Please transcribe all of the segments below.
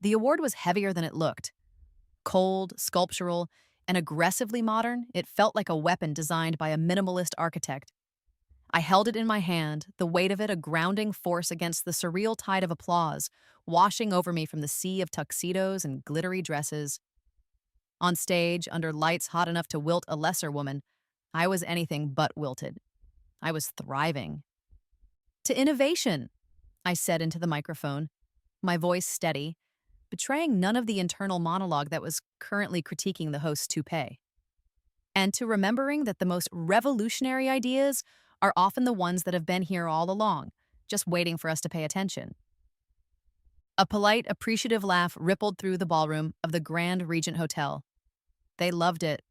The award was heavier than it looked. Cold, sculptural, and aggressively modern, it felt like a weapon designed by a minimalist architect. I held it in my hand, the weight of it a grounding force against the surreal tide of applause, washing over me from the sea of tuxedos and glittery dresses. On stage, under lights hot enough to wilt a lesser woman, I was anything but wilted. I was thriving. To innovation, I said into the microphone, my voice steady, betraying none of the internal monologue that was currently critiquing the host's toupee. And to remembering that the most revolutionary ideas are often the ones that have been here all along, just waiting for us to pay attention. A polite, appreciative laugh rippled through the ballroom of the Grand Regent Hotel. They loved it.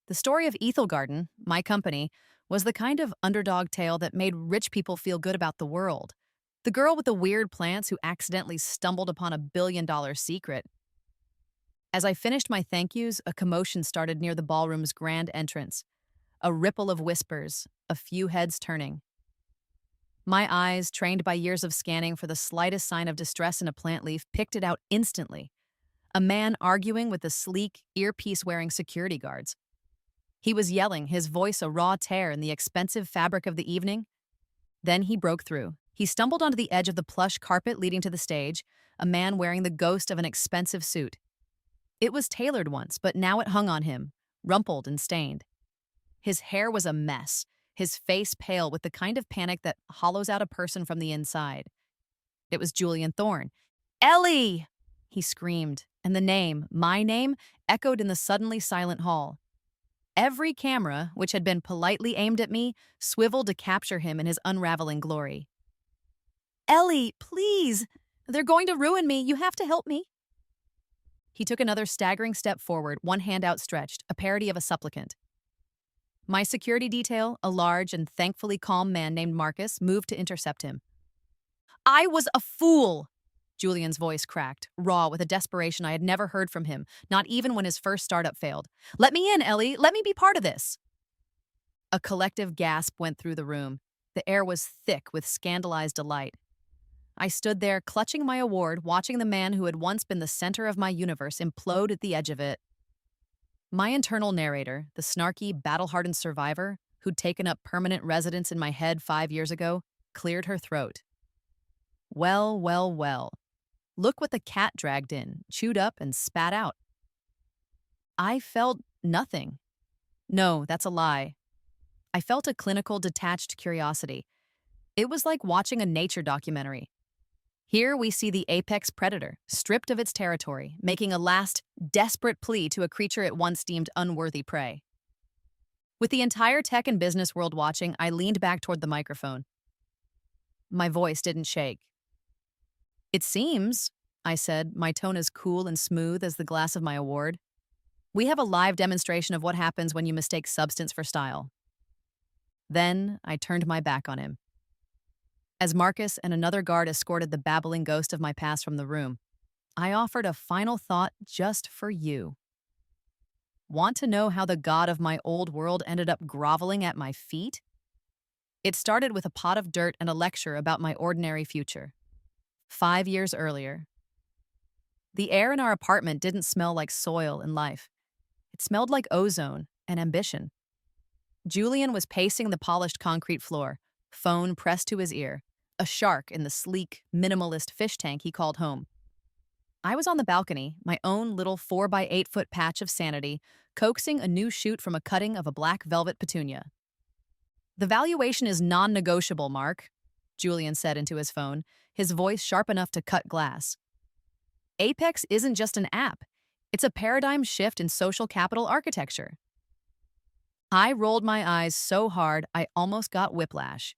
The story of Ethel Garden, my company, was the kind of underdog tale that made rich people feel good about the world. The girl with the weird plants who accidentally stumbled upon a $1 billion secret. As I finished my thank yous, a commotion started near the ballroom's grand entrance. A ripple of whispers, a few heads turning. My eyes, trained by years of scanning for the slightest sign of distress in a plant leaf, picked it out instantly. A man arguing with the sleek, earpiece-wearing security guards. He was yelling, his voice a raw tear in the expensive fabric of the evening. Then he broke through. He stumbled onto the edge of the plush carpet leading to the stage, a man wearing the ghost of an expensive suit. It was tailored once, but now it hung on him, rumpled and stained. His hair was a mess, his face pale with the kind of panic that hollows out a person from the inside. It was Julian Thorne. "Ellie!" he screamed, and the name, my name, echoed in the suddenly silent hall. Every camera, which had been politely aimed at me, swiveled to capture him in his unraveling glory. "Ellie, please! They're going to ruin me. You have to help me." He took another staggering step forward, one hand outstretched, a parody of a supplicant. My security detail, a large and thankfully calm man named Marcus, moved to intercept him. "I was a fool!" Julian's voice cracked, raw with a desperation I had never heard from him, not even when his first startup failed. "Let me in, Ellie! Let me be part of this!" A collective gasp went through the room. The air was thick with scandalized delight. I stood there, clutching my award, watching the man who had once been the center of my universe implode at the edge of it. My internal narrator, the snarky, battle-hardened survivor who'd taken up permanent residence in my head 5 years ago, cleared her throat. Well, well, well. Look what the cat dragged in, chewed up, and spat out. I felt nothing. No, that's a lie. I felt a clinical, detached curiosity. It was like watching a nature documentary. Here we see the apex predator, stripped of its territory, making a last, desperate plea to a creature it once deemed unworthy prey. With the entire tech and business world watching, I leaned back toward the microphone. My voice didn't shake. "It seems," I said, my tone as cool and smooth as the glass of my award, "we have a live demonstration of what happens when you mistake substance for style." Then I turned my back on him. As Marcus and another guard escorted the babbling ghost of my past from the room, I offered a final thought just for you. Want to know how the god of my old world ended up groveling at my feet? It started with a pot of dirt and a lecture about my ordinary future. 5 years earlier. The air in our apartment didn't smell like soil and life. It smelled like ozone and ambition. Julian was pacing the polished concrete floor, phone pressed to his ear, a shark in the sleek, minimalist fish tank he called home. I was on the balcony, my own little 4 by 8 foot patch of sanity, coaxing a new shoot from a cutting of a black velvet petunia. "The valuation is non-negotiable, Mark," Julian said into his phone, his voice sharp enough to cut glass. "Apex isn't just an app. It's a paradigm shift in social capital architecture." I rolled my eyes so hard I almost got whiplash.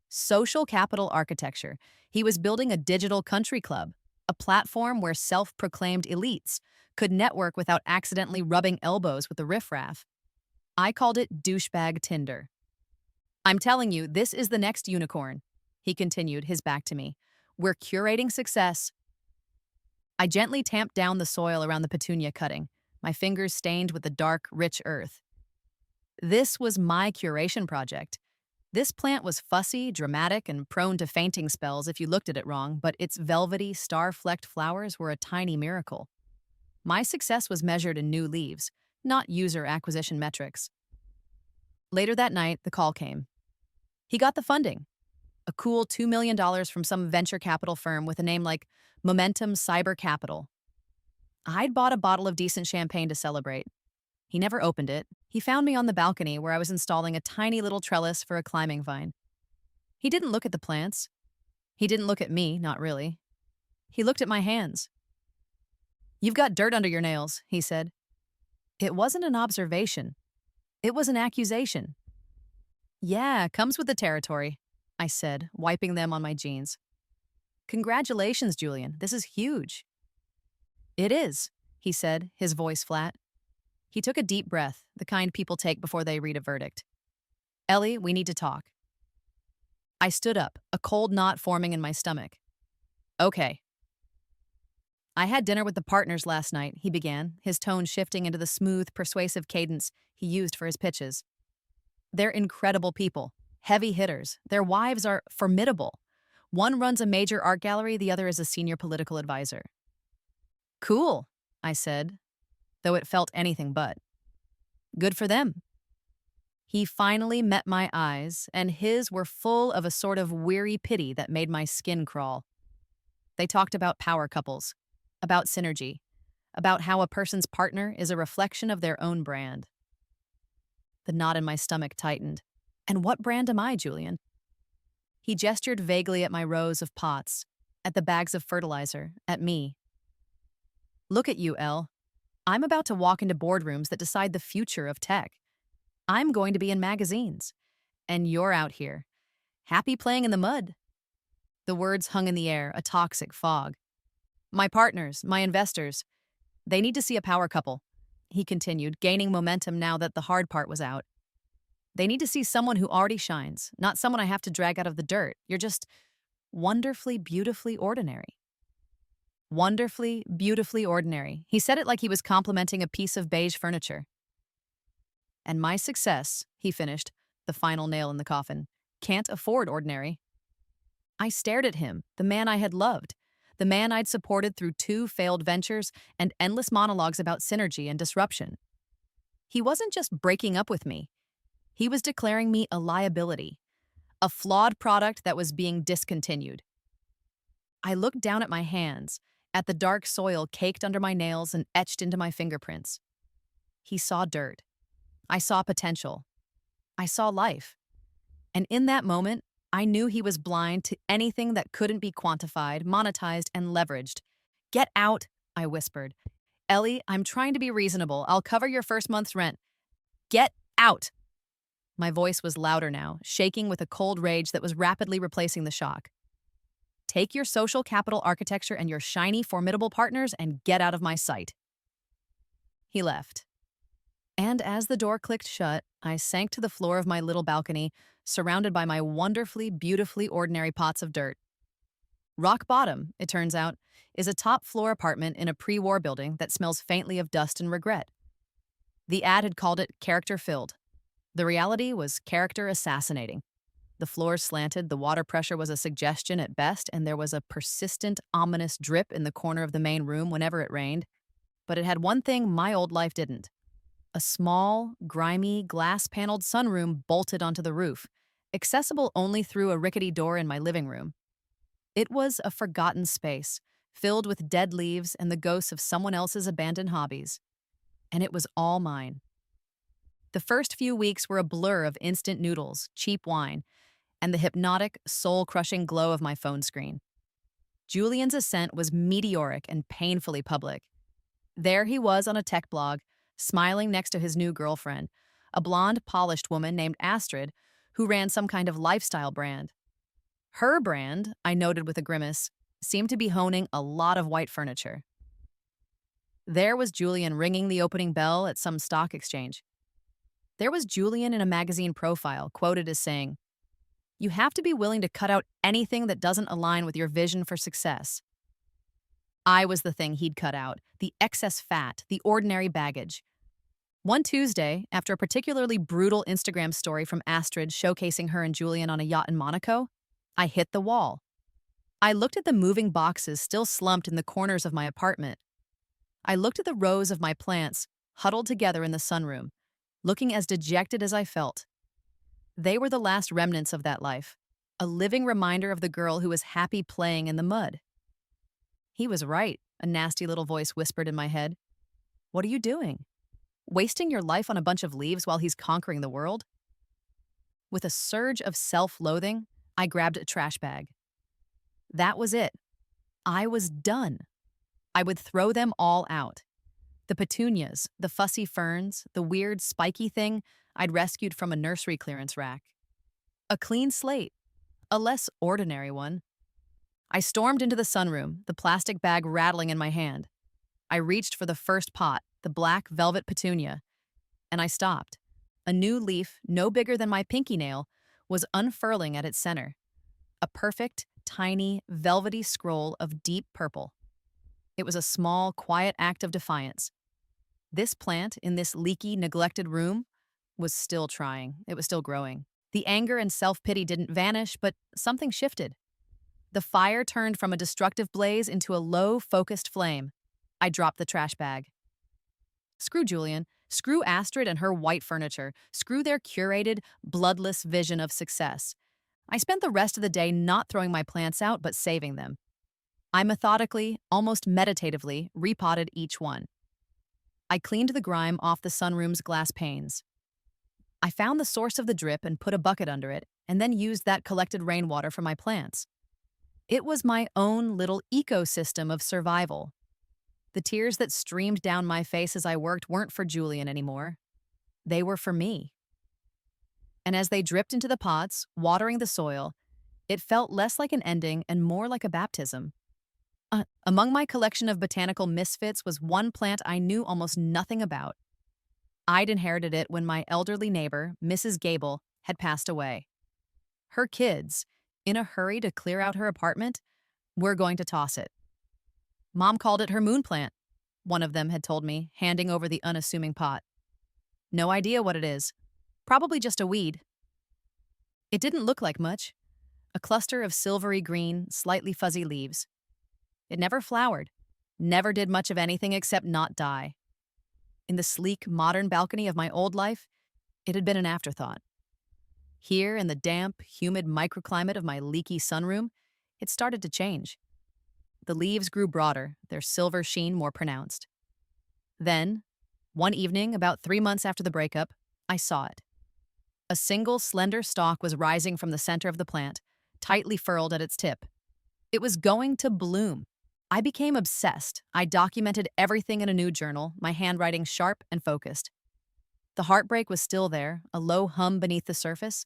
Social capital architecture. He was building a digital country club, a platform where self-proclaimed elites could network without accidentally rubbing elbows with the riffraff. I called it douchebag Tinder. "I'm telling you, this is the next unicorn," he continued, his back to me. "We're curating success." I gently tamped down the soil around the petunia cutting, my fingers stained with the dark, rich earth. This was my curation project. This plant was fussy, dramatic, and prone to fainting spells if you looked at it wrong, but its velvety, star-flecked flowers were a tiny miracle. My success was measured in new leaves, not user acquisition metrics. Later that night, the call came. He got the funding, a cool $2 million from some venture capital firm with a name like Momentum Cyber Capital. I'd bought a bottle of decent champagne to celebrate. He never opened it. He found me on the balcony where I was installing a tiny little trellis for a climbing vine. He didn't look at the plants. He didn't look at me, not really. He looked at my hands. "You've got dirt under your nails," he said. It wasn't an observation. It was an accusation. "Yeah, comes with the territory," I said, wiping them on my jeans. "Congratulations, Julian. This is huge." "It is," he said, his voice flat. He took a deep breath, the kind people take before they read a verdict. "Ellie, we need to talk." I stood up, a cold knot forming in my stomach. "Okay." "I had dinner with the partners last night," he began, his tone shifting into the smooth, persuasive cadence he used for his pitches. "They're incredible people, heavy hitters. Their wives are formidable. One runs a major art gallery, the other is a senior political advisor." "Cool," I said, though it felt anything but. "Good for them." He finally met my eyes, and his were full of a sort of weary pity that made my skin crawl. They talked about power couples, about synergy, about how a person's partner is a reflection of their own brand. The knot in my stomach tightened. And what brand am I, Julian? He gestured vaguely at my rows of pots, at the bags of fertilizer, at me. "Look at you, Elle. I'm about to walk into boardrooms that decide the future of tech. I'm going to be in magazines. And you're out here, happy playing in the mud." The words hung in the air, a toxic fog. "My partners, my investors, they need to see a power couple," he continued, gaining momentum now that the hard part was out. "They need to see someone who already shines, not someone I have to drag out of the dirt. You're just wonderfully, beautifully ordinary." Wonderfully, beautifully ordinary. He said it like he was complimenting a piece of beige furniture. "And my success," he finished, the final nail in the coffin, "can't afford ordinary." I stared at him, the man I had loved, the man I'd supported through 2 failed ventures and endless monologues about synergy and disruption. He wasn't just breaking up with me. He was declaring me a liability, a flawed product that was being discontinued. I looked down at my hands, at the dark soil caked under my nails and etched into my fingerprints. He saw dirt. I saw potential. I saw life. And in that moment, I knew he was blind to anything that couldn't be quantified, monetized, and leveraged. "Get out," I whispered. "Ellie, I'm trying to be reasonable. I'll cover your first month's rent. Get out." My voice was louder now, shaking with a cold rage that was rapidly replacing the shock. "Take your social capital architecture and your shiny, formidable partners and get out of my sight." He left. And as the door clicked shut, I sank to the floor of my little balcony, surrounded by my wonderfully, beautifully ordinary pots of dirt. Rock Bottom, it turns out, is a top-floor apartment in a pre-war building that smells faintly of dust and regret. The ad had called it character-filled. The reality was character assassinating. The floors slanted, the water pressure was a suggestion at best, and there was a persistent, ominous drip in the corner of the main room whenever it rained. But it had one thing my old life didn't. A small, grimy, glass-paneled sunroom bolted onto the roof, accessible only through a rickety door in my living room. It was a forgotten space, filled with dead leaves and the ghosts of someone else's abandoned hobbies. And it was all mine. The first few weeks were a blur of instant noodles, cheap wine, and the hypnotic, soul-crushing glow of my phone screen. Julian's ascent was meteoric and painfully public. There he was on a tech blog, smiling next to his new girlfriend, a blonde, polished woman named Astrid, who ran some kind of lifestyle brand. Her brand, I noted with a grimace, seemed to be honing a lot of white furniture. There was Julian ringing the opening bell at some stock exchange. There was Julian in a magazine profile, quoted as saying, "You have to be willing to cut out anything that doesn't align with your vision for success." I was the thing he'd cut out, the excess fat, the ordinary baggage. One Tuesday, after a particularly brutal Instagram story from Astrid showcasing her and Julian on a yacht in Monaco, I hit the wall. I looked at the moving boxes still slumped in the corners of my apartment. I looked at the rows of my plants huddled together in the sunroom, looking as dejected as I felt. They were the last remnants of that life, a living reminder of the girl who was happy playing in the mud. He was right, a nasty little voice whispered in my head. What are you doing? Wasting your life on a bunch of leaves while he's conquering the world? With a surge of self-loathing, I grabbed a trash bag. That was it. I was done. I would throw them all out. The petunias, the fussy ferns, the weird spiky thing I'd rescued from a nursery clearance rack. A clean slate, a less ordinary one. I stormed into the sunroom, the plastic bag rattling in my hand. I reached for the first pot, the black velvet petunia, and I stopped. A new leaf, no bigger than my pinky nail, was unfurling at its center. A perfect, tiny, velvety scroll of deep purple. It was a small, quiet act of defiance. This plant, in this leaky, neglected room, was still trying. It was still growing. The anger and self-pity didn't vanish, but something shifted. The fire turned from a destructive blaze into a low, focused flame. I dropped the trash bag. Screw Julian. Screw Astrid and her white furniture. Screw their curated, bloodless vision of success. I spent the rest of the day not throwing my plants out, but saving them. I methodically, almost meditatively, repotted each one. I cleaned the grime off the sunroom's glass panes. I found the source of the drip and put a bucket under it, and then used that collected rainwater for my plants. It was my own little ecosystem of survival. The tears that streamed down my face as I worked weren't for Julian anymore. They were for me. And as they dripped into the pots, watering the soil, it felt less like an ending and more like a baptism. Among my collection of botanical misfits was one plant I knew almost nothing about. I'd inherited it when my elderly neighbor, Mrs. Gable, had passed away. Her kids, in a hurry to clear out her apartment, were going to toss it. Mom called it her moon plant, one of them had told me, handing over the unassuming pot. No idea what it is. Probably just a weed. It didn't look like much. A cluster of silvery green, slightly fuzzy leaves. It never flowered, never did much of anything except not die. In the sleek, modern balcony of my old life, it had been an afterthought. Here, in the damp, humid microclimate of my leaky sunroom, it started to change. The leaves grew broader, their silver sheen more pronounced. Then, one evening, about 3 months after the breakup, I saw it. A single slender stalk was rising from the center of the plant, tightly furled at its tip. It was going to bloom. I became obsessed. I documented everything in a new journal, my handwriting sharp and focused. The heartbreak was still there, a low hum beneath the surface,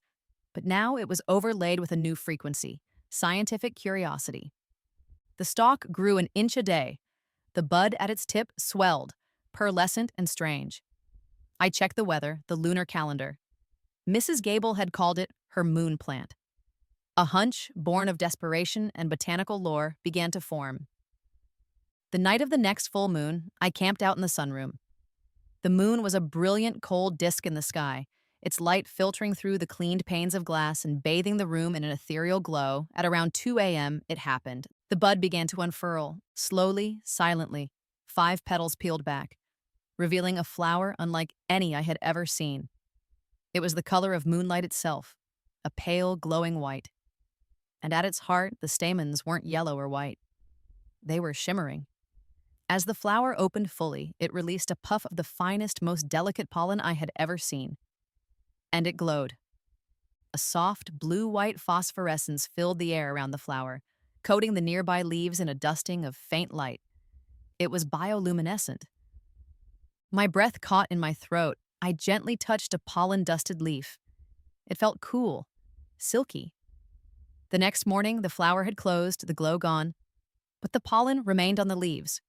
but now it was overlaid with a new frequency, scientific curiosity. The stalk grew an inch a day. The bud at its tip swelled, pearlescent and strange. I checked the weather, the lunar calendar. Mrs. Gable had called it her moon plant. A hunch, born of desperation and botanical lore, began to form. The night of the next full moon, I camped out in the sunroom. The moon was a brilliant, cold disk in the sky, its light filtering through the cleaned panes of glass and bathing the room in an ethereal glow. At around 2 a.m., it happened. The bud began to unfurl, slowly, silently. 5 petals peeled back, revealing a flower unlike any I had ever seen. It was the color of moonlight itself, a pale, glowing white. And at its heart, the stamens weren't yellow or white. They were shimmering. As the flower opened fully, it released a puff of the finest, most delicate pollen I had ever seen. And it glowed. A soft, blue-white phosphorescence filled the air around the flower, coating the nearby leaves in a dusting of faint light. It was bioluminescent. My breath caught in my throat. I gently touched a pollen-dusted leaf. It felt cool, silky. The next morning, the flower had closed, the glow gone, but the pollen remained on the leaves.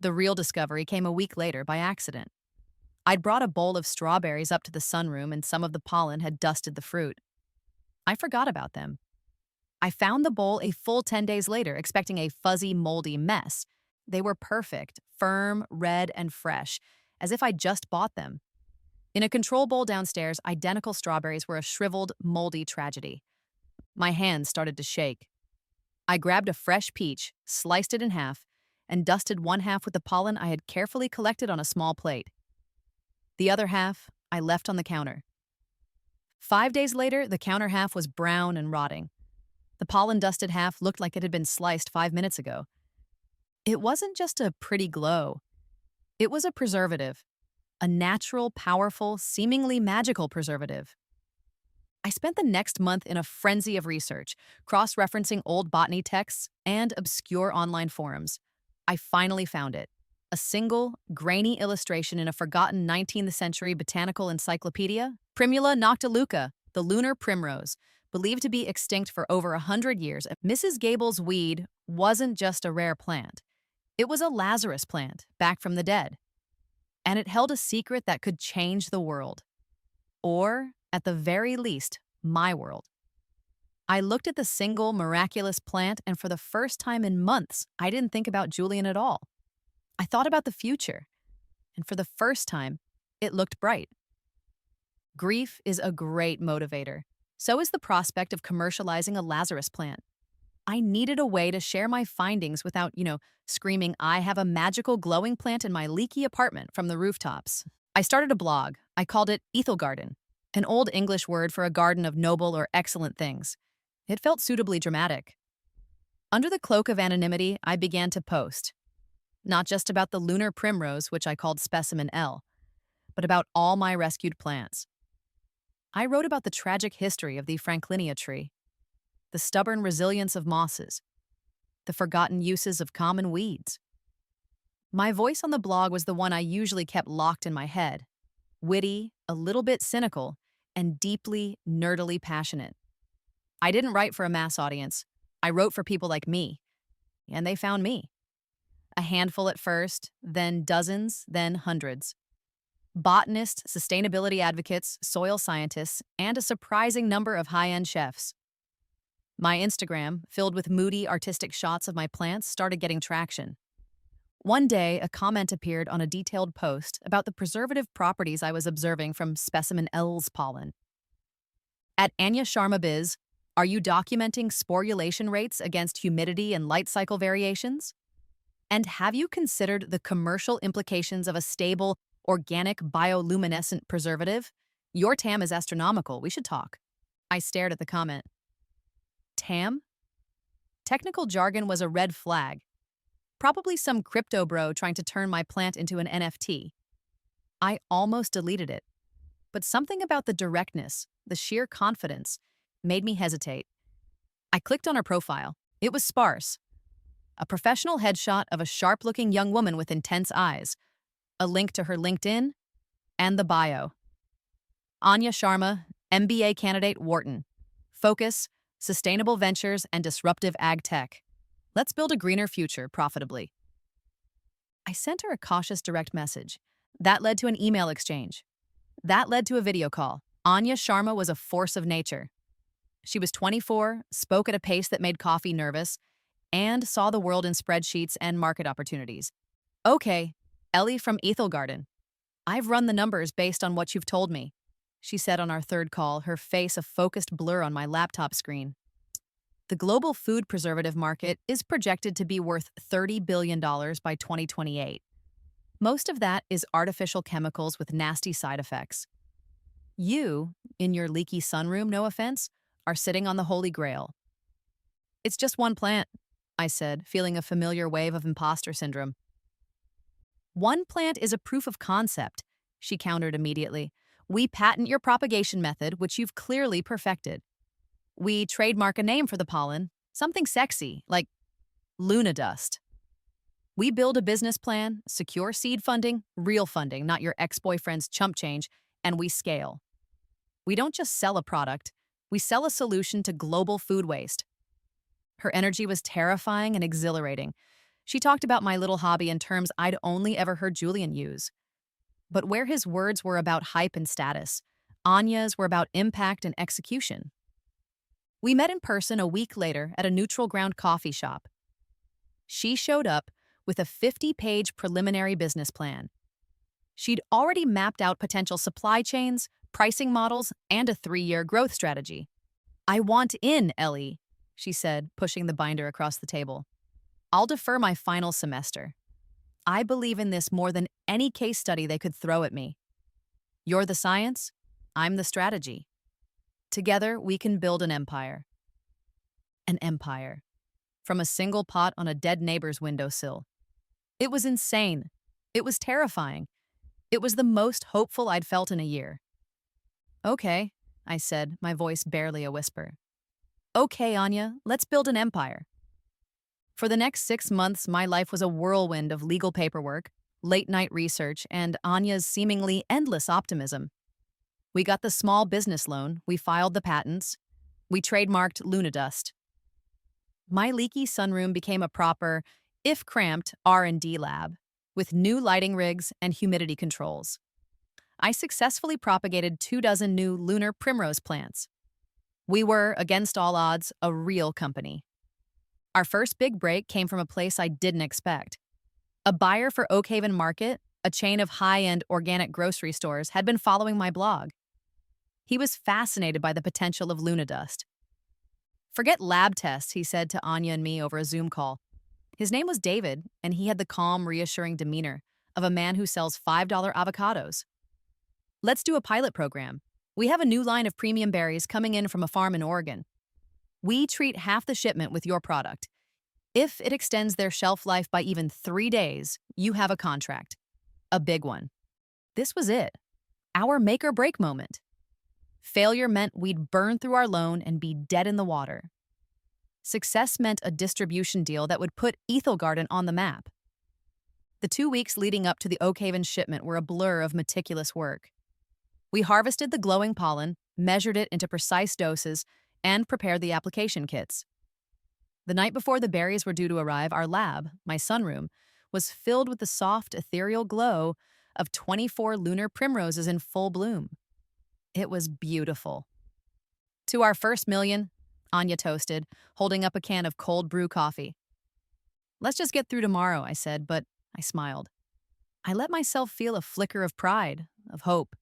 The real discovery came a week later by accident. I'd brought a bowl of strawberries up to the sunroom and some of the pollen had dusted the fruit. I forgot about them. I found the bowl a full 10 days later, expecting a fuzzy, moldy mess. They were perfect, firm, red, and fresh, as if I'd just bought them. In a control bowl downstairs, identical strawberries were a shriveled, moldy tragedy. My hands started to shake. I grabbed a fresh peach, sliced it in half, and dusted one half with the pollen I had carefully collected on a small plate. The other half I left on the counter. 5 days later, the counter half was brown and rotting. The pollen-dusted half looked like it had been sliced 5 minutes ago. It wasn't just a pretty glow. It was a preservative. A natural, powerful, seemingly magical preservative. I spent the next month in a frenzy of research, cross-referencing old botany texts and obscure online forums. I finally found it. A single, grainy illustration in a forgotten 19th century botanical encyclopedia, Primula noctiluca, the lunar primrose, believed to be extinct for over 100 years. Mrs. Gable's weed wasn't just a rare plant. It was a Lazarus plant, back from the dead. And it held a secret that could change the world. Or, at the very least, my world. I looked at the single, miraculous plant, and for the first time in months, I didn't think about Julian at all. I thought about the future, and for the first time, it looked bright. Grief is a great motivator. So is the prospect of commercializing a Lazarus plant. I needed a way to share my findings without, screaming, "I have a magical glowing plant in my leaky apartment" from the rooftops. I started a blog. I called it Ethel Garden, an old English word for a garden of noble or excellent things. It felt suitably dramatic. Under the cloak of anonymity, I began to post. Not just about the lunar primrose, which I called Specimen L, but about all my rescued plants. I wrote about the tragic history of the Franklinia tree, the stubborn resilience of mosses, the forgotten uses of common weeds. My voice on the blog was the one I usually kept locked in my head, witty, a little bit cynical, and deeply, nerdily passionate. I didn't write for a mass audience. I wrote for people like me, and they found me. A handful at first, then dozens, then hundreds. Botanists, sustainability advocates, soil scientists, and a surprising number of high-end chefs. My Instagram, filled with moody, artistic shots of my plants, started getting traction. One day, a comment appeared on a detailed post about the preservative properties I was observing from Specimen L's pollen. At Anya Sharma Biz, are you documenting sporulation rates against humidity and light cycle variations? And have you considered the commercial implications of a stable, organic, bioluminescent preservative? Your TAM is astronomical. We should talk. I stared at the comment. TAM? Technical jargon was a red flag. Probably some crypto bro trying to turn my plant into an NFT. I almost deleted it. But something about the directness, the sheer confidence, made me hesitate. I clicked on her profile. It was sparse. A professional headshot of a sharp-looking young woman with intense eyes, a link to her LinkedIn, and the bio. Anya Sharma, MBA candidate, Wharton. Focus, sustainable ventures and disruptive ag tech. Let's build a greener future profitably. I sent her a cautious direct message. That led to an email exchange. That led to a video call. Anya Sharma was a force of nature. She was 24, spoke at a pace that made coffee nervous, and saw the world in spreadsheets and market opportunities. Okay, Ellie from Ethel Garden. I've run the numbers based on what you've told me, she said on our third call, her face a focused blur on my laptop screen. The global food preservative market is projected to be worth $30 billion by 2028. Most of that is artificial chemicals with nasty side effects. You, in your leaky sunroom, no offense, are sitting on the holy grail. It's just one plant, I said, feeling a familiar wave of imposter syndrome. One plant is a proof of concept, she countered immediately. We patent your propagation method, which you've clearly perfected. We trademark a name for the pollen, something sexy, like Luna Dust. We build a business plan, secure seed funding, real funding, not your ex-boyfriend's chump change, and we scale. We don't just sell a product, we sell a solution to global food waste. Her energy was terrifying and exhilarating. She talked about my little hobby in terms I'd only ever heard Julian use. But where his words were about hype and status, Anya's were about impact and execution. We met in person a week later at a neutral ground coffee shop. She showed up with a 50-page preliminary business plan. She'd already mapped out potential supply chains, pricing models, and a 3-year growth strategy. I want in, Ellie, she said, pushing the binder across the table. I'll defer my final semester. I believe in this more than any case study they could throw at me. You're the science, I'm the strategy. Together, we can build an empire. An empire. From a single pot on a dead neighbor's windowsill. It was insane. It was terrifying. It was the most hopeful I'd felt in a year. Okay, I said, my voice barely a whisper. Okay, Anya, let's build an empire. For the next 6 months, my life was a whirlwind of legal paperwork, late-night research, and Anya's seemingly endless optimism. We got the small business loan, we filed the patents, we trademarked Lunadust. My leaky sunroom became a proper, if cramped, R&D lab, with new lighting rigs and humidity controls. I successfully propagated 24 new lunar primrose plants. We were, against all odds, a real company. Our first big break came from a place I didn't expect. A buyer for Oakhaven Market, a chain of high-end organic grocery stores, had been following my blog. He was fascinated by the potential of Lunadust. Forget lab tests, he said to Anya and me over a Zoom call. His name was David, and he had the calm, reassuring demeanor of a man who sells $5 avocados. Let's do a pilot program. We have a new line of premium berries coming in from a farm in Oregon. We treat half the shipment with your product. If it extends their shelf life by even 3 days, you have a contract. A big one. This was it. Our make or break moment. Failure meant we'd burn through our loan and be dead in the water. Success meant a distribution deal that would put Ethel Garden on the map. The 2 weeks leading up to the Oakhaven shipment were a blur of meticulous work. We harvested the glowing pollen, measured it into precise doses, and prepared the application kits. The night before the berries were due to arrive, our lab, my sunroom, was filled with the soft, ethereal glow of 24 lunar primroses in full bloom. It was beautiful. To our first million, Anya toasted, holding up a can of cold brew coffee. Let's just get through tomorrow, I said, but I smiled. I let myself feel a flicker of pride, of hope.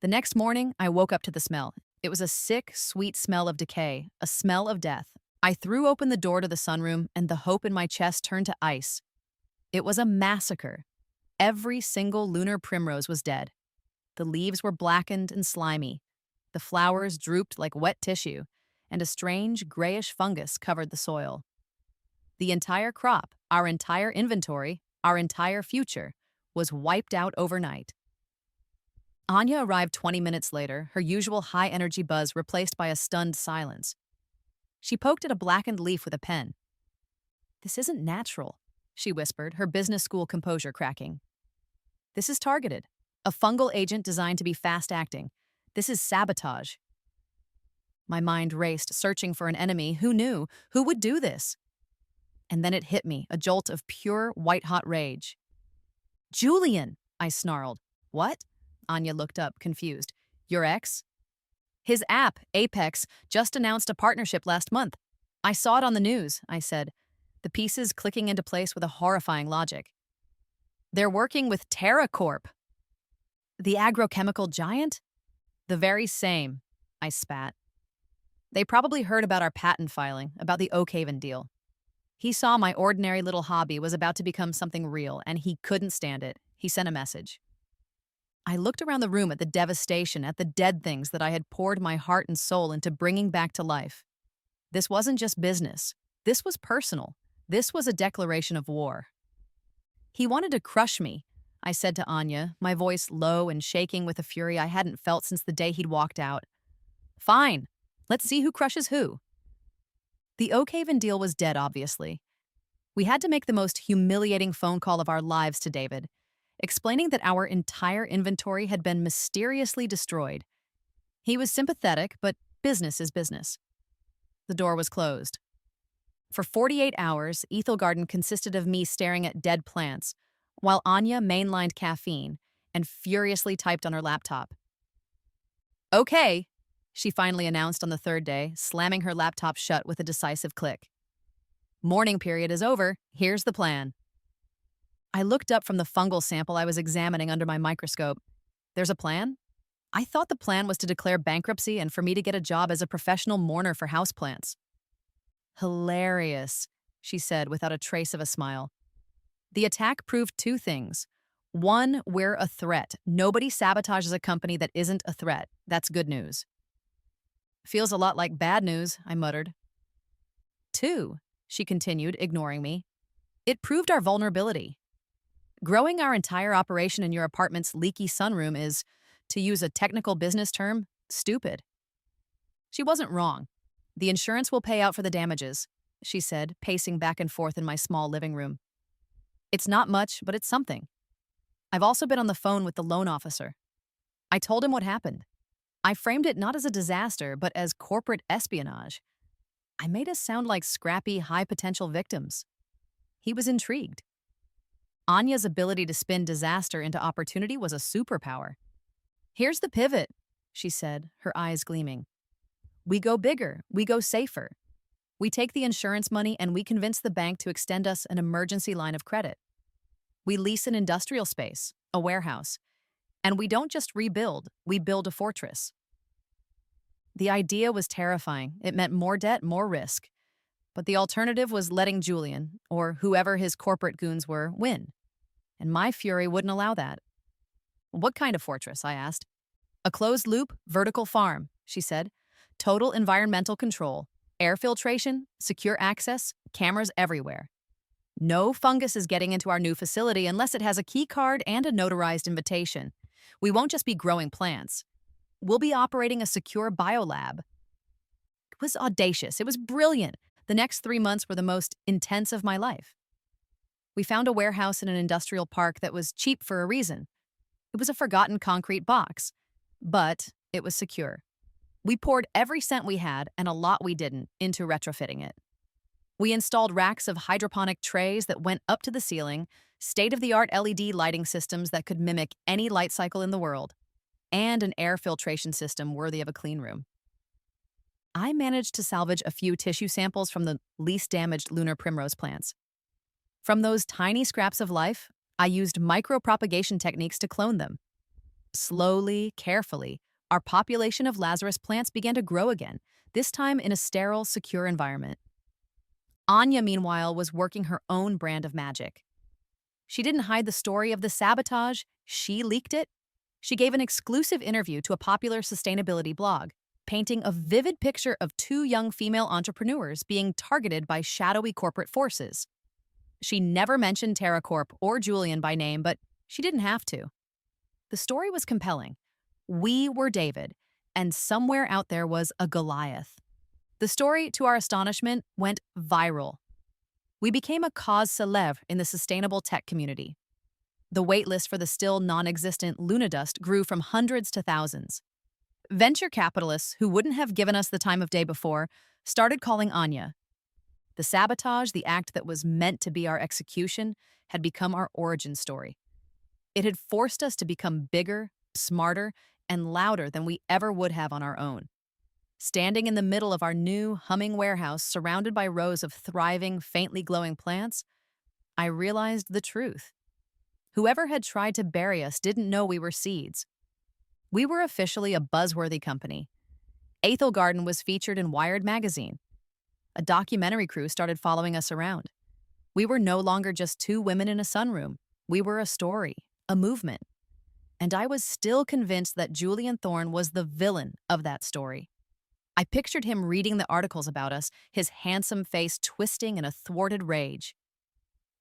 The next morning, I woke up to the smell. It was a sick, sweet smell of decay, a smell of death. I threw open the door to the sunroom, and the hope in my chest turned to ice. It was a massacre. Every single lunar primrose was dead. The leaves were blackened and slimy. The flowers drooped like wet tissue, and a strange, grayish fungus covered the soil. The entire crop, our entire inventory, our entire future, was wiped out overnight. Anya arrived 20 minutes later, her usual high-energy buzz replaced by a stunned silence. She poked at a blackened leaf with a pen. "This isn't natural," she whispered, her business school composure cracking. "This is targeted. A fungal agent designed to be fast-acting. This is sabotage." My mind raced, searching for an enemy. Who knew? Who would do this? And then it hit me, a jolt of pure, white-hot rage. "Julian!" I snarled. "What?" Anya looked up, confused. "Your ex?" "His app, Apex, just announced a partnership last month. I saw it on the news," I said, the pieces clicking into place with a horrifying logic. "They're working with TerraCorp." "The agrochemical giant?" "The very same," I spat. They probably heard about our patent filing, about the Oakhaven deal. He saw my ordinary little hobby was about to become something real, and he couldn't stand it. He sent a message. I looked around the room at the devastation, at the dead things that I had poured my heart and soul into bringing back to life. This wasn't just business. This was personal. This was a declaration of war. "He wanted to crush me," I said to Anya, my voice low and shaking with a fury I hadn't felt since the day he'd walked out. "Fine. Let's see who crushes who." The Oakhaven deal was dead, obviously. We had to make the most humiliating phone call of our lives to David, explaining that our entire inventory had been mysteriously destroyed. He was sympathetic, but business is business. The door was closed. For 48 hours, Ethel Garden consisted of me staring at dead plants, while Anya mainlined caffeine and furiously typed on her laptop. "Okay," she finally announced on the third day, slamming her laptop shut with a decisive click. "Mourning period is over. Here's the plan." I looked up from the fungal sample I was examining under my microscope. There's a plan? I thought the plan was to declare bankruptcy and for me to get a job as a professional mourner for houseplants. Hilarious, she said without a trace of a smile. The attack proved two things. One, we're a threat. Nobody sabotages a company that isn't a threat. That's good news. Feels a lot like bad news, I muttered. Two, she continued, ignoring me. It proved our vulnerability. Growing our entire operation in your apartment's leaky sunroom is, to use a technical business term, stupid. She wasn't wrong. The insurance will pay out for the damages, she said, pacing back and forth in my small living room. It's not much, but it's something. I've also been on the phone with the loan officer. I told him what happened. I framed it not as a disaster, but as corporate espionage. I made us sound like scrappy, high-potential victims. He was intrigued. Anya's ability to spin disaster into opportunity was a superpower. Here's the pivot, she said, her eyes gleaming. We go bigger, we go safer. We take the insurance money and we convince the bank to extend us an emergency line of credit. We lease an industrial space, a warehouse, and we don't just rebuild, we build a fortress. The idea was terrifying. It meant more debt, more risk. But the alternative was letting Julian, or whoever his corporate goons were, win. And my fury wouldn't allow that. What kind of fortress? I asked. A closed-loop, vertical farm, she said. Total environmental control, air filtration, secure access, cameras everywhere. No fungus is getting into our new facility unless it has a key card and a notarized invitation. We won't just be growing plants. We'll be operating a secure biolab. It was audacious. It was brilliant. The next 3 months were the most intense of my life. We found a warehouse in an industrial park that was cheap for a reason. It was a forgotten concrete box, but it was secure. We poured every cent we had, and a lot we didn't, into retrofitting it. We installed racks of hydroponic trays that went up to the ceiling, state-of-the-art LED lighting systems that could mimic any light cycle in the world, and an air filtration system worthy of a clean room. I managed to salvage a few tissue samples from the least damaged lunar primrose plants. From those tiny scraps of life, I used micropropagation techniques to clone them. Slowly, carefully, our population of Lazarus plants began to grow again, this time in a sterile, secure environment. Anya, meanwhile, was working her own brand of magic. She didn't hide the story of the sabotage, she leaked it. She gave an exclusive interview to a popular sustainability blog, painting a vivid picture of two young female entrepreneurs being targeted by shadowy corporate forces. She never mentioned TerraCorp or Julian by name, but she didn't have to. The story was compelling. We were David, and somewhere out there was a Goliath. The story, to our astonishment, went viral. We became a cause célèbre in the sustainable tech community. The waitlist for the still non-existent Lunadust grew from hundreds to thousands. Venture capitalists who wouldn't have given us the time of day before started calling Anya. The sabotage, the act that was meant to be our execution, had become our origin story. It had forced us to become bigger, smarter, and louder than we ever would have on our own. Standing in the middle of our new, humming warehouse surrounded by rows of thriving, faintly glowing plants, I realized the truth. Whoever had tried to bury us didn't know we were seeds. We were officially a buzzworthy company. Ethel Garden was featured in Wired magazine. A documentary crew started following us around. We were no longer just two women in a sunroom. We were a story, a movement. And I was still convinced that Julian Thorne was the villain of that story. I pictured him reading the articles about us, his handsome face twisting in a thwarted rage.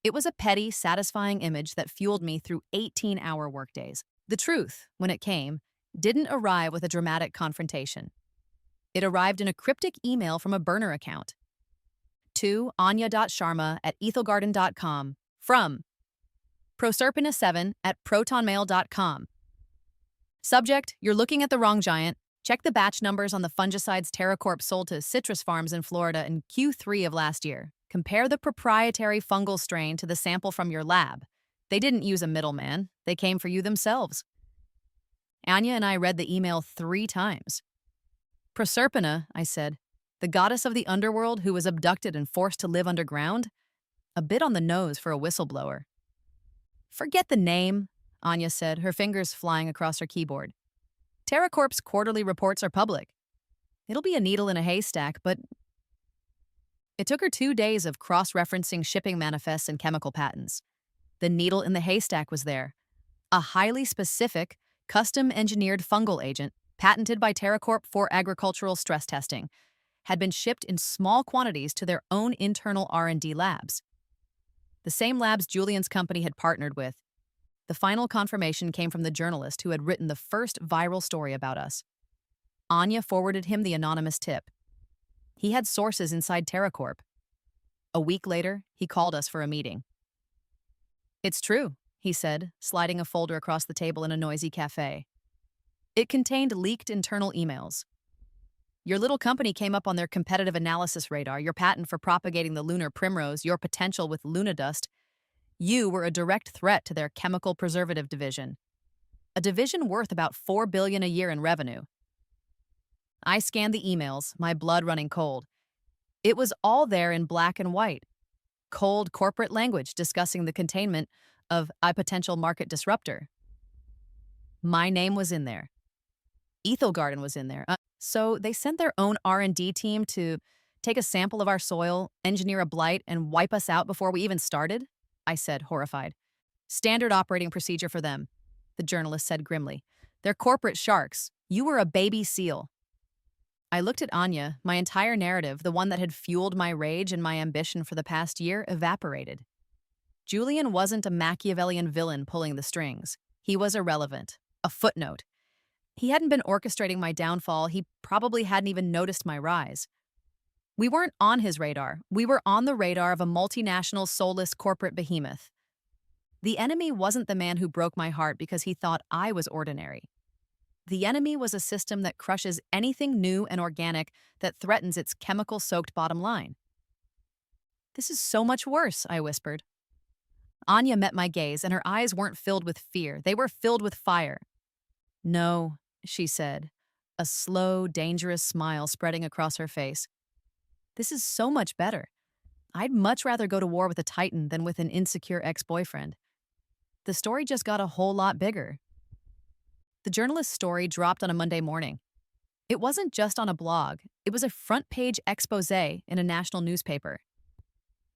It was a petty, satisfying image that fueled me through 18-hour workdays. The truth, when it came, didn't arrive with a dramatic confrontation. It arrived in a cryptic email from a burner account. To anya.sharma@ethelgarden.com from proserpina7@protonmail.com. Subject, you're looking at the wrong giant. Check the batch numbers on the fungicides TerraCorp sold to citrus farms in Florida in Q3 of last year. Compare the proprietary fungal strain to the sample from your lab. They didn't use a middleman. They came for you themselves. Anya and I read the email 3 times. Proserpina, I said, the goddess of the underworld who was abducted and forced to live underground? A bit on the nose for a whistleblower. Forget the name, Anya said, her fingers flying across her keyboard. TerraCorp's quarterly reports are public. It'll be a needle in a haystack, but it took her 2 days of cross-referencing shipping manifests and chemical patents. The needle in the haystack was there. A highly specific, custom-engineered fungal agent, patented by TerraCorp for agricultural stress testing, had been shipped in small quantities to their own internal R&D labs. The same labs Julian's company had partnered with. The final confirmation came from the journalist who had written the first viral story about us. Anya forwarded him the anonymous tip. He had sources inside TerraCorp. A week later, he called us for a meeting. "It's true," he said, sliding a folder across the table in a noisy cafe. It contained leaked internal emails. "Your little company came up on their competitive analysis radar, your patent for propagating the lunar primrose, your potential with lunadust. You were a direct threat to their chemical preservative division. A division worth about $4 billion a year in revenue." I scanned the emails, my blood running cold. It was all there in black and white. Cold corporate language discussing the containment of a potential market disruptor. My name was in there. Ethel Garden was in there. So they sent their own R&D team to take a sample of our soil, engineer a blight, and wipe us out before we even started? I said, horrified. "Standard operating procedure for them," the journalist said grimly. "They're corporate sharks. You were a baby seal." I looked at Anya. My entire narrative, the one that had fueled my rage and my ambition for the past year, evaporated. Julian wasn't a Machiavellian villain pulling the strings. He was irrelevant, a footnote. He hadn't been orchestrating my downfall. He probably hadn't even noticed my rise. We weren't on his radar. We were on the radar of a multinational, soulless corporate behemoth. The enemy wasn't the man who broke my heart because he thought I was ordinary. The enemy was a system that crushes anything new and organic that threatens its chemical-soaked bottom line. "This is so much worse," I whispered. Anya met my gaze, and her eyes weren't filled with fear. They were filled with fire. "No," she said, a slow, dangerous smile spreading across her face. "This is so much better. I'd much rather go to war with a titan than with an insecure ex-boyfriend." The story just got a whole lot bigger. The journalist's story dropped on a Monday morning. It wasn't just on a blog. It was a front-page expose in a national newspaper.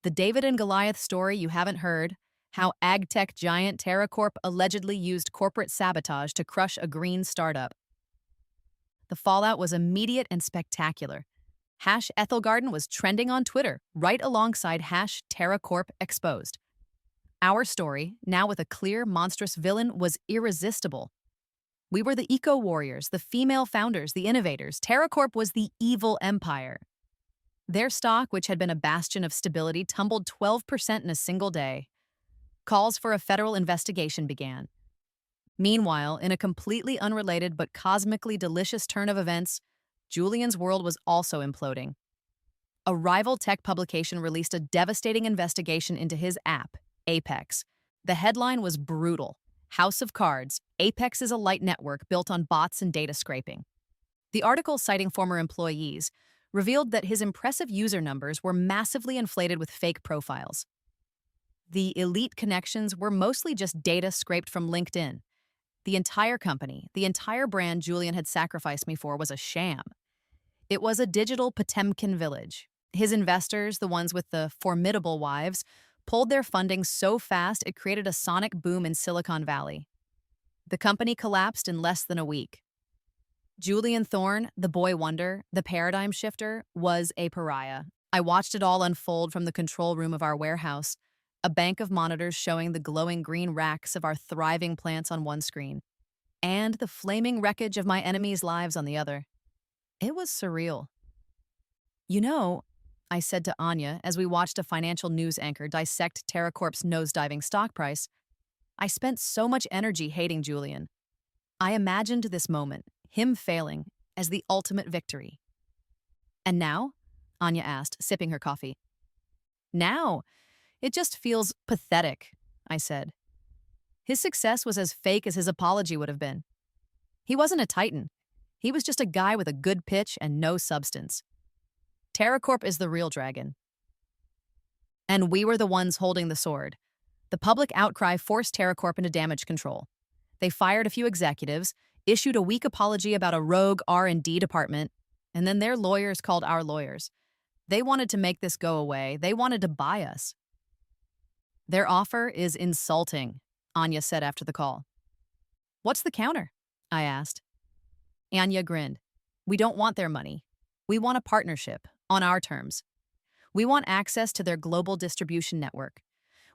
The David and Goliath story you haven't heard, how ag-tech giant TerraCorp allegedly used corporate sabotage to crush a green startup. The fallout was immediate and spectacular. #Ethelgarden was trending on Twitter, right alongside #TerraCorpExposed. Our story, now with a clear, monstrous villain, was irresistible. We were the eco-warriors, the female founders, the innovators. TerraCorp was the evil empire. Their stock, which had been a bastion of stability, tumbled 12% in a single day. Calls for a federal investigation began. Meanwhile, in a completely unrelated but cosmically delicious turn of events, Julian's world was also imploding. A rival tech publication released a devastating investigation into his app, Apex. The headline was brutal. "House of Cards, Apex is a light network built on bots and data scraping." The article, citing former employees, revealed that his impressive user numbers were massively inflated with fake profiles. The elite connections were mostly just data scraped from LinkedIn. The entire company, the entire brand Julian had sacrificed me for, was a sham. It was a digital Potemkin village. His investors, the ones with the formidable wives, pulled their funding so fast it created a sonic boom in Silicon Valley. The company collapsed in less than a week. Julian Thorne, the boy wonder, the paradigm shifter, was a pariah. I watched it all unfold from the control room of our warehouse, a bank of monitors showing the glowing green racks of our thriving plants on one screen, and the flaming wreckage of my enemies' lives on the other. It was surreal. "You know," I said to Anya as we watched a financial news anchor dissect TerraCorp's nosediving stock price, "I spent so much energy hating Julian. I imagined this moment, him failing, as the ultimate victory." "And now?" Anya asked, sipping her coffee. "Now, it just feels pathetic," I said. His success was as fake as his apology would have been. He wasn't a titan. He was just a guy with a good pitch and no substance. TerraCorp is the real dragon. And we were the ones holding the sword. The public outcry forced TerraCorp into damage control. They fired a few executives, issued a weak apology about a rogue R&D department, and then their lawyers called our lawyers. They wanted to make this go away. They wanted to buy us. Their offer is insulting, Anya said after the call. What's the counter? I asked. Anya grinned. We don't want their money. We want a partnership, on our terms. We want access to their global distribution network.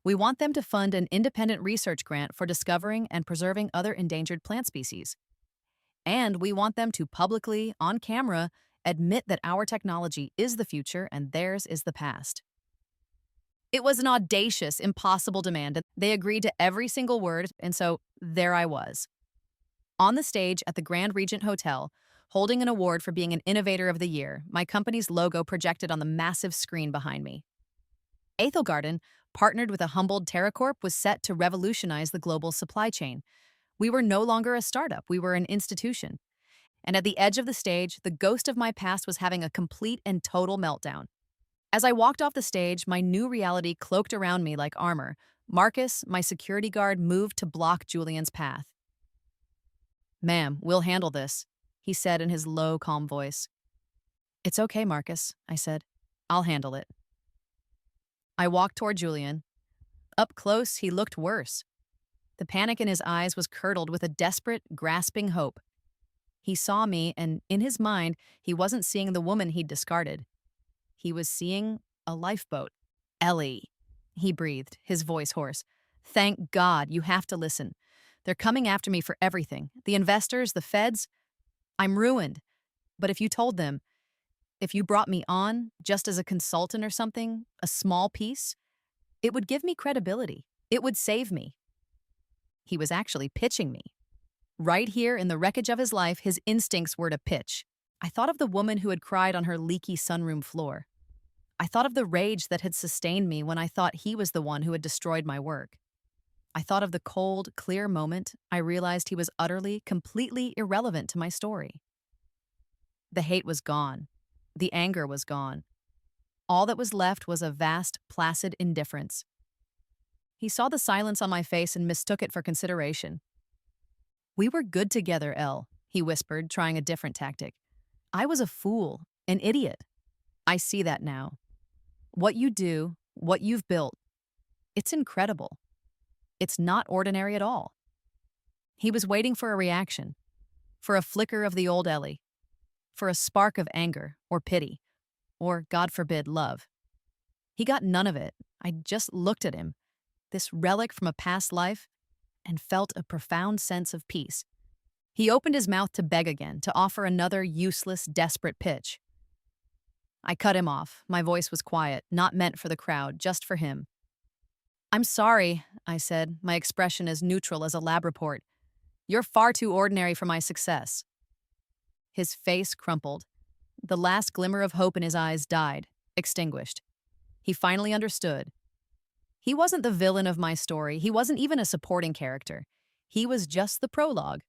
We want them to fund an independent research grant for discovering and preserving other endangered plant species. And we want them to publicly, on camera, admit that our technology is the future and theirs is the past. It was an audacious, impossible demand, and they agreed to every single word, and so there I was. On the stage at the Grand Regent Hotel, holding an award for being an Innovator of the Year, my company's logo projected on the massive screen behind me. Garden, partnered with a humbled TerraCorp, was set to revolutionize the global supply chain. We were no longer a startup, we were an institution. And at the edge of the stage, the ghost of my past was having a complete and total meltdown. As I walked off the stage, my new reality cloaked around me like armor. Marcus, my security guard, moved to block Julian's path. Ma'am, we'll handle this, he said in his low, calm voice. It's okay, Marcus, I said. I'll handle it. I walked toward Julian. Up close, he looked worse. The panic in his eyes was curdled with a desperate, grasping hope. He saw me, and in his mind, he wasn't seeing the woman he'd discarded. He was seeing a lifeboat. Ellie, he breathed, his voice hoarse. Thank God, you have to listen. They're coming after me for everything. The investors, the feds. I'm ruined. But if you told them, if you brought me on, just as a consultant or something, a small piece, it would give me credibility. It would save me. He was actually pitching me. Right here in the wreckage of his life, his instincts were to pitch. I thought of the woman who had cried on her leaky sunroom floor. I thought of the rage that had sustained me when I thought he was the one who had destroyed my work. I thought of the cold, clear moment I realized he was utterly, completely irrelevant to my story. The hate was gone. The anger was gone. All that was left was a vast, placid indifference. He saw the silence on my face and mistook it for consideration. We were good together, Elle, he whispered, trying a different tactic. I was a fool, an idiot. I see that now. What you do, what you've built, it's incredible. It's not ordinary at all. He was waiting for a reaction, for a flicker of the old Ellie, for a spark of anger or pity, or, God forbid, love. He got none of it. I just looked at him, this relic from a past life, and felt a profound sense of peace. He opened his mouth to beg again, to offer another useless, desperate pitch. I cut him off. My voice was quiet, not meant for the crowd, just for him. I'm sorry, I said, my expression as neutral as a lab report. You're far too ordinary for my success. His face crumpled. The last glimmer of hope in his eyes died, extinguished. He finally understood. He wasn't the villain of my story. He wasn't even a supporting character. He was just the prologue.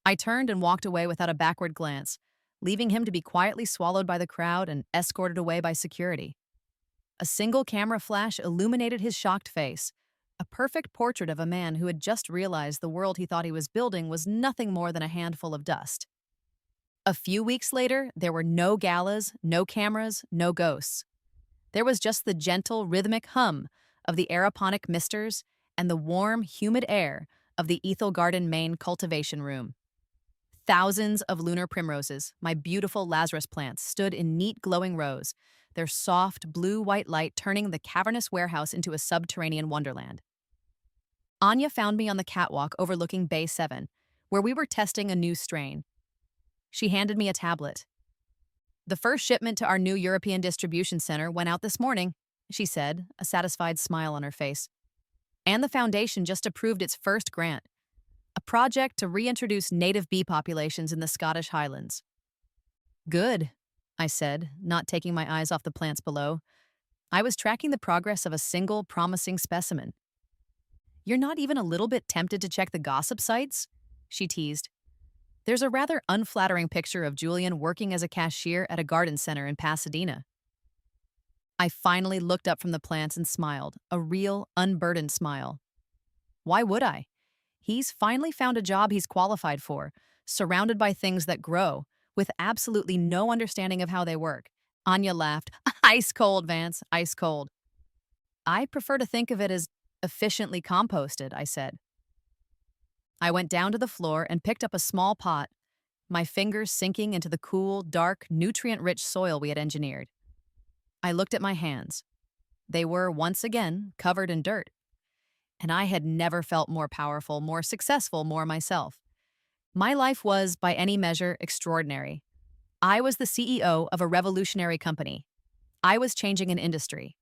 I turned and walked away without a backward glance, leaving him to be quietly swallowed by the crowd and escorted away by security. A single camera flash illuminated his shocked face, a perfect portrait of a man who had just realized the world he thought he was building was nothing more than a handful of dust. A few weeks later, there were no galas, no cameras, no ghosts. There was just the gentle, rhythmic hum of the aeroponic misters and the warm, humid air of the Garden main cultivation room. Thousands of lunar primroses, my beautiful Lazarus plants, stood in neat glowing rows, their soft, blue-white light turning the cavernous warehouse into a subterranean wonderland. Anya found me on the catwalk overlooking Bay 7, where we were testing a new strain. She handed me a tablet. The first shipment to our new European distribution center went out this morning, she said, a satisfied smile on her face. And the foundation just approved its first grant, a project to reintroduce native bee populations in the Scottish Highlands. Good, I said, not taking my eyes off the plants below. I was tracking the progress of a single promising specimen. You're not even a little bit tempted to check the gossip sites? She teased. There's a rather unflattering picture of Julian working as a cashier at a garden center in Pasadena. I finally looked up from the plants and smiled, a real, unburdened smile. Why would I? He's finally found a job he's qualified for, surrounded by things that grow, with absolutely no understanding of how they work. Anya laughed. Ice cold, Vance, ice cold. I prefer to think of it as efficiently composted, I said. I went down to the floor and picked up a small pot, my fingers sinking into the cool, dark, nutrient rich soil we had engineered. I looked at my hands. They were, once again, covered in dirt. And I had never felt more powerful, more successful, more myself. My life was, by any measure, extraordinary. I was the CEO of a revolutionary company. I was changing an industry.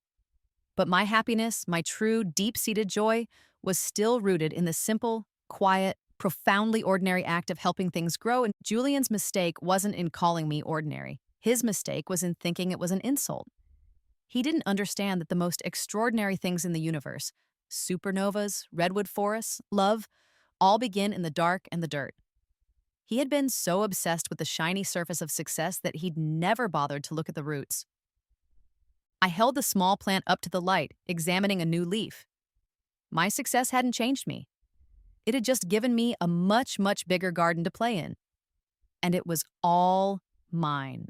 But my happiness, my true, deep seated joy, was still rooted in the simple, quiet, profoundly ordinary act of helping things grow. And Julian's mistake wasn't in calling me ordinary. His mistake was in thinking it was an insult. He didn't understand that the most extraordinary things in the universe, supernovas, redwood forests, love, all begin in the dark and the dirt. He had been so obsessed with the shiny surface of success that he'd never bothered to look at the roots. I held the small plant up to the light, examining a new leaf. My success hadn't changed me. It had just given me a much, much bigger garden to play in. And it was all mine.